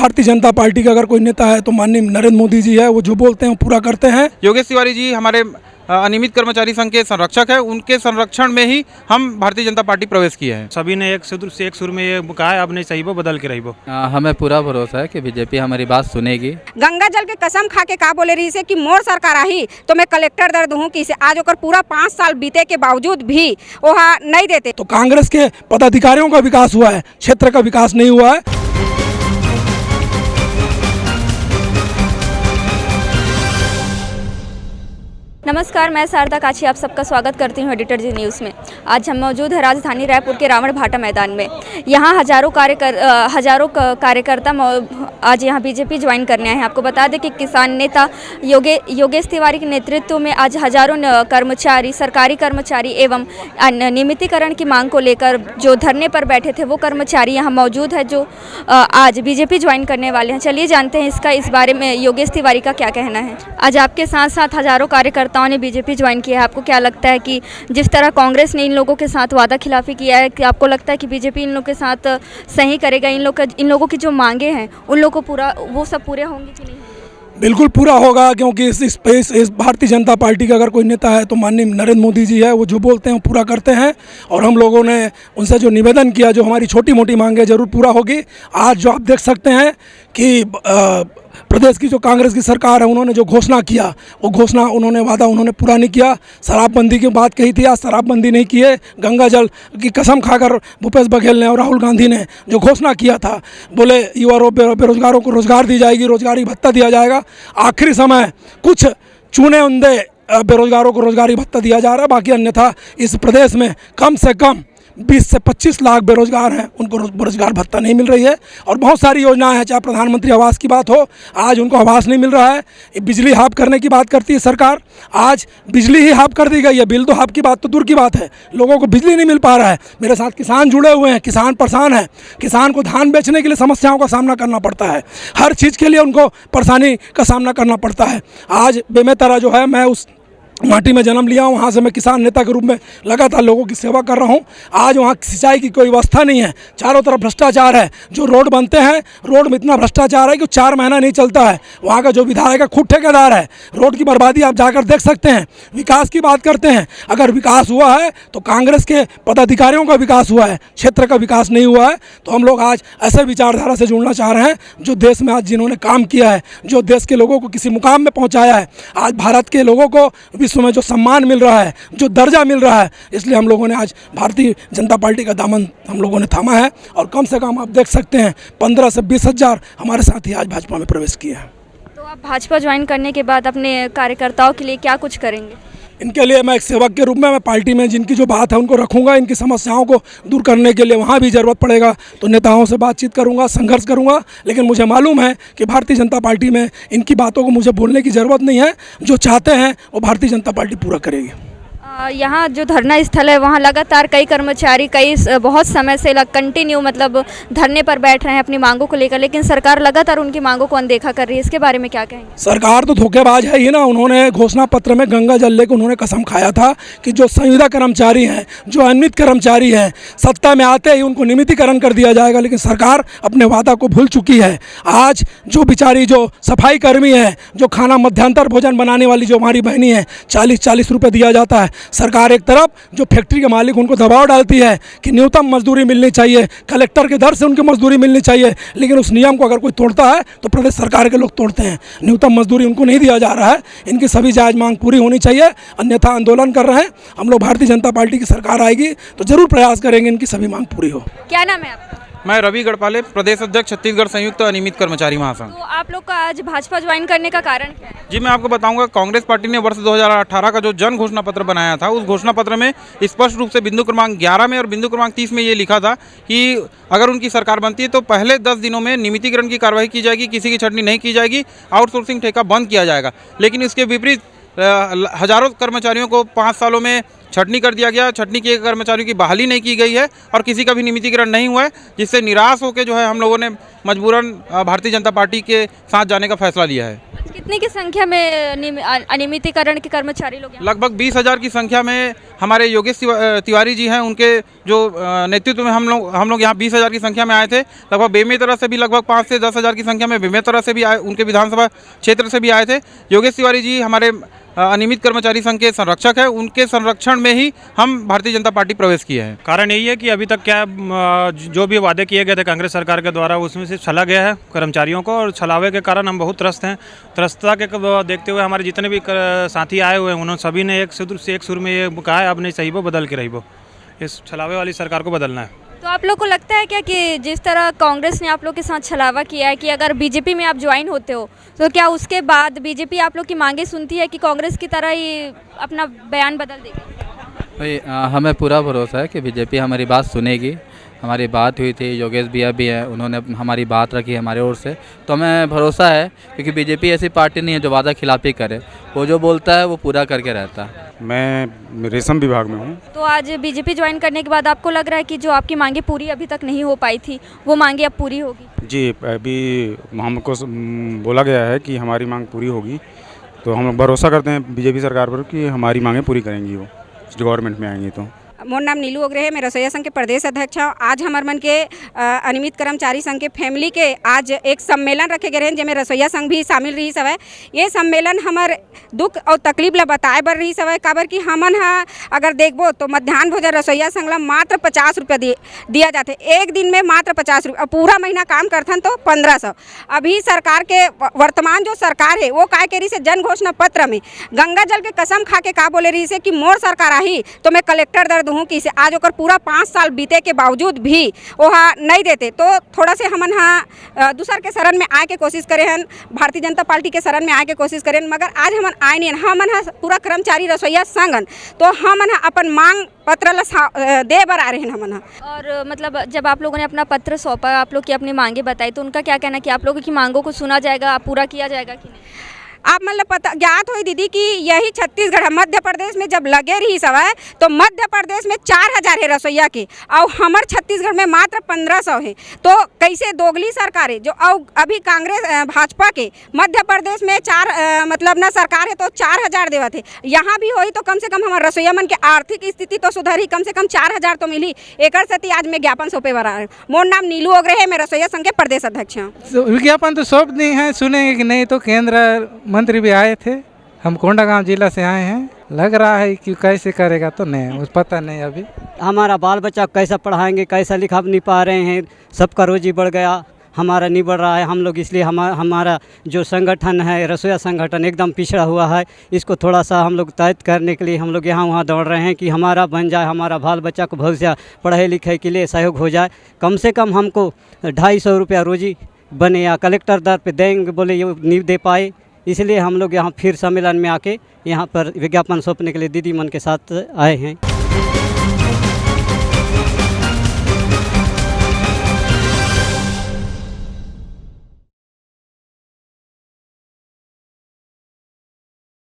Bharatiya Janata party का अगर कोई नेता है तो माननीय नरेंद्र मोदी जी है। वो जो बोलते हैं वो पूरा करते हैं। योगेश तिवारी जी हमारे अनियमित कर्मचारी संघ के संरक्षक है, उनके संरक्षण में ही हम भारतीय जनता पार्टी प्रवेश किए हैं। सभी ने एक सुर में ये कहा है, अब नहीं सही वो बदल के रही वो। हमें पूरा भरोसा है कि बीजेपी हमारी बात सुनेगी। गंगा जल के कसम खा के का बोले रही से कि मोर सरकार आई तो मैं कलेक्टर दर्द हूँ कि आज ओकर पूरा 5 साल बीते के बावजूद भी वहाँ नहीं देते। तो कांग्रेस के पदाधिकारियों का विकास हुआ है, क्षेत्र का विकास नहीं हुआ है। नमस्कार, मैं शारदा काछी आप सबका स्वागत करती हूँ एडिटर जी न्यूज़ में। आज हम मौजूद हैं राजधानी रायपुर के रावण भाटा मैदान में। यहाँ हजारों कार्यकर्ता आज यहाँ बीजेपी ज्वाइन करने आए हैं। आपको बता दें कि किसान नेता योगेश तिवारी के नेतृत्व में आज हजारों कर्मचारी, सरकारी कर्मचारी एवं नियमितीकरण की मांग को लेकर जो धरने पर बैठे थे वो कर्मचारी यहाँ मौजूद है जो आज बीजेपी ज्वाइन करने वाले हैं। चलिए जानते हैं इस बारे में योगेश तिवारी का क्या कहना है। आज आपके साथ साथ हजारों कार्यकर्ता ने बीजेपी ज्वाइन किया है। आपको क्या लगता है कि जिस तरह कांग्रेस ने इन लोगों के साथ वादा खिलाफी किया है, कि आपको लगता है कि बीजेपी इन लोगों के साथ सही करेगा? इन लोगों की जो मांगे हैं उन लोगों को वो सब पूरे होंगे कि नहीं? बिल्कुल पूरा होगा, क्योंकि इस भारतीय जनता पार्टी का अगर कोई नेता है तो माननीय नरेंद्र मोदी जी है। वो जो बोलते हैं वो पूरा करते हैं। और हम लोगों ने उनसे जो निवेदन किया, जो हमारी छोटी मोटी मांगे जरूर पूरा होगी। आज जो आप देख सकते हैं कि प्रदेश की जो कांग्रेस की सरकार है, उन्होंने जो घोषणा किया वो घोषणा उन्होंने पूरा नहीं किया। शराबबंदी की बात कही थी, आज शराबबंदी नहीं किए। गंगा जल की कसम खाकर भूपेश बघेल ने और राहुल गांधी ने जो घोषणा किया था, बोले युवा बेरोजगारों को रोजगार दी जाएगी, रोजगारी भत्ता दिया जाएगा। आखिरी समय कुछ चुने उंदे बेरोजगारों को रोजगारी भत्ता दिया जा रहा है, बाकी अन्यथा इस प्रदेश में कम से कम 20 से 25 लाख बेरोजगार हैं, उनको रोजगार भत्ता नहीं मिल रही है। और बहुत सारी योजनाएं हैं, चाहे प्रधानमंत्री आवास की बात हो, आज उनको आवास नहीं मिल रहा है। बिजली हाफ करने की बात करती है सरकार, आज बिजली ही हाफ कर दी गई है। बिल तो हाफ की बात तो दूर की बात है, लोगों को बिजली नहीं मिल पा रहा है। मेरे साथ किसान जुड़े हुए हैं, किसान परेशान है। किसान को धान बेचने के लिए समस्याओं का सामना करना पड़ता है, हर चीज़ के लिए उनको परेशानी का सामना करना पड़ता है। आज बेमेतरा जो है, मैं उस माटी में जन्म लिया हूँ, वहाँ से मैं किसान नेता के रूप में लगातार लोगों की सेवा कर रहा हूँ। आज वहाँ सिंचाई की कोई व्यवस्था नहीं है, चारों तरफ भ्रष्टाचार है। जो रोड बनते हैं, रोड में इतना भ्रष्टाचार है कि 4 महीना नहीं चलता है। वहाँ का जो विधायक है खुद ठेकेदार है। रोड की बर्बादी आप जाकर देख सकते हैं। विकास की बात करते हैं, अगर विकास हुआ है तो कांग्रेस के पदाधिकारियों का विकास हुआ है, क्षेत्र का विकास नहीं हुआ है। तो हम लोग आज ऐसे विचारधारा से जुड़ना चाह रहे हैं जो देश में आज जिन्होंने काम किया है, जो देश के लोगों को किसी मुकाम में पहुँचाया है। आज भारत के लोगों को विश्व में जो सम्मान मिल रहा है, जो दर्जा मिल रहा है, इसलिए हम लोगों ने आज भारतीय जनता पार्टी का दामन हम लोगों ने थामा है। और कम से कम आप देख सकते हैं 15 से 20 हज़ार हमारे साथी आज भाजपा में प्रवेश किए हैं। तो आप भाजपा ज्वाइन करने के बाद अपने कार्यकर्ताओं के लिए क्या कुछ करेंगे? इनके लिए मैं एक सेवक के रूप में मैं पार्टी में जिनकी जो बात है उनको रखूंगा। इनकी समस्याओं को दूर करने के लिए वहाँ भी ज़रूरत पड़ेगा तो नेताओं से बातचीत करूंगा, संघर्ष करूंगा। लेकिन मुझे मालूम है कि भारतीय जनता पार्टी में इनकी बातों को मुझे बोलने की ज़रूरत नहीं है। जो चाहते हैं वो भारतीय जनता पार्टी पूरा करेगी। यहाँ जो धरना स्थल है वहाँ लगातार कई कर्मचारी बहुत समय से कंटिन्यू मतलब धरने पर बैठ रहे हैं अपनी मांगों को लेकर, लेकिन सरकार लगातार उनकी मांगों को अनदेखा कर रही है। इसके बारे में क्या कहेंगे? सरकार तो धोखेबाज है ही ना। उन्होंने घोषणा पत्र में गंगा जल लेकर उन्होंने कसम खाया था कि जो संविदा कर्मचारी हैं, जो अनियमित कर्मचारी हैं, सत्ता में आते ही उनको नियमितीकरण कर दिया जाएगा। लेकिन सरकार अपने वादा को भूल चुकी है। आज जो बेचारी जो सफाई कर्मी है, जो खाना मध्यांतर भोजन बनाने वाली जो हमारी बहनी है, 40-40 रुपये दिया जाता है। सरकार एक तरफ जो फैक्ट्री के मालिक उनको दबाव डालती है कि न्यूनतम मजदूरी मिलनी चाहिए, कलेक्टर के दर से उनकी मजदूरी मिलनी चाहिए। लेकिन उस नियम को अगर कोई तोड़ता है तो प्रदेश सरकार के लोग तोड़ते हैं। न्यूनतम मजदूरी उनको नहीं दिया जा रहा है। इनकी सभी जायज़ मांग पूरी होनी चाहिए, अन्यथा आंदोलन कर रहे हैं। हम लोग भारतीय जनता पार्टी की सरकार आएगी तो जरूर प्रयास करेंगे इनकी सभी मांग पूरी हो। क्या नाम है आपका? मैं रवि गढ़पाले, प्रदेश अध्यक्ष छत्तीसगढ़ संयुक्त अनियमित कर्मचारी महासंघ। तो आप लोग का आज भाजपा ज्वाइन करने का कारण क्या है? जी मैं आपको बताऊंगा, कांग्रेस पार्टी ने वर्ष 2018 का जो जन घोषणा पत्र बनाया था, उस घोषणा पत्र में स्पष्ट रूप से बिंदु क्रमांक 11 में और बिंदु क्रमांक 30 में ये लिखा था कि अगर उनकी सरकार बनती है तो पहले 10 दिनों में नियमितीकरण की कार्रवाई की जाएगी, किसी की छटनी नहीं की जाएगी, आउटसोर्सिंग ठेका बंद किया जाएगा। लेकिन इसके विपरीत हजारों कर्मचारियों को 5 सालों में छटनी कर दिया गया। छटनी किए कर्मचारियों की बहाली नहीं की गई है और किसी का भी नियमितीकरण नहीं हुआ है, जिससे निराश होकर जो है हम लोगों ने मजबूरन भारतीय जनता पार्टी के साथ जाने का फैसला लिया है। कितनी कितने की संख्या में अनियमितीकरण के कर्मचारी लोग यहाँ? लगभग 20,000 की संख्या में हमारे योगेश तिवारी जी हैं, उनके जो नेतृत्व में हम लोग यहाँ 20,000 की संख्या में आए थे। लगभग बेमेतरा से भी लगभग 5 से 10,000 की संख्या में बेमेतरा से भी आए, उनके विधानसभा क्षेत्र से भी आए थे। योगेश तिवारी जी हमारे अनियमित कर्मचारी संघ के संरक्षक है, उनके संरक्षण में ही हम भारतीय जनता पार्टी प्रवेश किए हैं। कारण यही है कि अभी तक क्या जो भी वादे किए गए थे कांग्रेस सरकार के द्वारा उसमें से छला गया है कर्मचारियों को, और छलावे के कारण हम बहुत त्रस्त हैं। त्रस्तता के देखते हुए हमारे जितने भी साथी आए हुए हैं उन्होंने सभी ने एक सुर में ये कहा है, अब नहीं सही वो बदल के रही वो, इस छलावे वाली सरकार को बदलना है। तो आप लोग को लगता है क्या कि जिस तरह कांग्रेस ने आप लोग के साथ छलावा किया है कि अगर बीजेपी में आप ज्वाइन होते हो तो क्या उसके बाद बीजेपी आप लोग की मांगे सुनती है कि कांग्रेस की तरह ही अपना बयान बदल देगी? भाई हमें पूरा भरोसा है कि बीजेपी हमारी बात सुनेगी। हमारी बात हुई थी, योगेश भैया भी हैं, उन्होंने हमारी बात रखी हमारे ओर से, तो हमें भरोसा है क्योंकि बीजेपी ऐसी पार्टी नहीं है जो वादा खिलाफी करे, वो जो बोलता है वो पूरा करके रहता है। मैं रेशम विभाग में हूँ। तो आज बीजेपी ज्वाइन करने के बाद आपको लग रहा है कि जो आपकी मांगे पूरी अभी तक नहीं हो पाई थी वो मांगे अब पूरी होगी? जी, अभी हमको बोला गया है कि हमारी मांग पूरी होगी, तो हम भरोसा करते हैं बीजेपी सरकार पर कि हमारी मांगें पूरी करेंगी वो, जो गवर्नमेंट में आएंगी तो। मोर नाम नीलू ओगरे है, मैं रसोईया संघ के प्रदेश अध्यक्ष हूँ। आज हमारे मन के अनियमित कर्मचारी संघ के फैमिली के आज एक सम्मेलन रखे गए हैं जिसमें रसोईया संघ भी शामिल रही सब है। ये सम्मेलन हमार दुख और तकलीफ ला बताए बर रही सब है, काबर कि हमन अगर देखबो तो मध्याह्न भोजन रसोईया संघ ला मात्र 50 रुपया दिया जाते, एक दिन में मात्र 50 रुपया, पूरा महीना काम करथन तो 1500। अभी सरकार के वर्तमान जो सरकार है वो काय करी से जन घोषणा पत्र में गंगा जल के कसम खा के का बोले रही से कि मोर सरकार आई तो मैं कलेक्टर दर्द हूँ कि आज ओकर पूरा 5 साल बीते के बावजूद भी वह नहीं देते। तो थोड़ा से हमन दूसर के शरण में आए के कोशिश करे हन, भारतीय जनता पार्टी के शरण में आए के कोशिश करें, मगर आज हमन आए नहीं। हमन पूरा कर्मचारी रसोईया संघन तो हमन अपन मांग पत्र ला दे बर आ रहे हैं हमन। और मतलब जब आप लोगों ने अपना पत्र सौंपा, आप लोग की अपनी मांगे बताई, तो उनका क्या कहना कि आप लोगों की मांगों को सुना जाएगा, पूरा किया जाएगा कि नहीं? आप मतलब पता ज्ञात हुई दीदी कि यही छत्तीसगढ़ मध्य प्रदेश में जब लगे रही सब है तो मध्य प्रदेश में 4000 है रसोईया के और हमार छत्तीसगढ़ में मात्र 1500 है। तो कैसे दोगली सरकार है जो अभी कांग्रेस भाजपा के मध्य प्रदेश में मतलब ना सरकार है तो 4000 देवत है, यहाँ भी होई तो कम से कम हमारे रसोईया मन के आर्थिक स्थिति तो सुधरी, कम से कम 4000 तो मिली। एक सती आज मैं ज्ञापन सौंपे बर आ रहा हूँ। मोर नाम नीलू ओगरे है, मैं रसोईया संघ के प्रदेश अध्यक्ष हूँ। विज्ञापन तो सौंप दी हैं, सुनेंगे कि नहीं, तो केंद्र मंत्री भी आए थे, हम कोंडागांव जिला से आए हैं। लग रहा है कि कैसे करेगा तो नहीं, पता नहीं अभी। हमारा बाल बच्चा कैसा पढ़ाएंगे, कैसा लिखा नहीं पा रहे हैं, सबका रोजी बढ़ गया, हमारा नहीं बढ़ रहा है। हम लोग इसलिए हमारा जो संगठन है रसोईया संगठन एकदम पिछड़ा हुआ है, इसको थोड़ा सा हम लोग तय करने के लिए हम लोग यहाँ वहाँ दौड़ रहे हैं कि हमारा बन जाए, हमारा बाल बच्चा को भविष्य पढ़ाई लिखाई के लिए सहयोग हो जाए। कम से कम हमको 250 रुपया रोजी बने या कलेक्टर दर पे देंगे, बोले ये नहीं दे पाए, इसलिए हम लोग यहाँ फिर सम्मेलन में आके यहाँ पर विज्ञापन सौंपने के लिए दीदी मन के साथ आए हैं।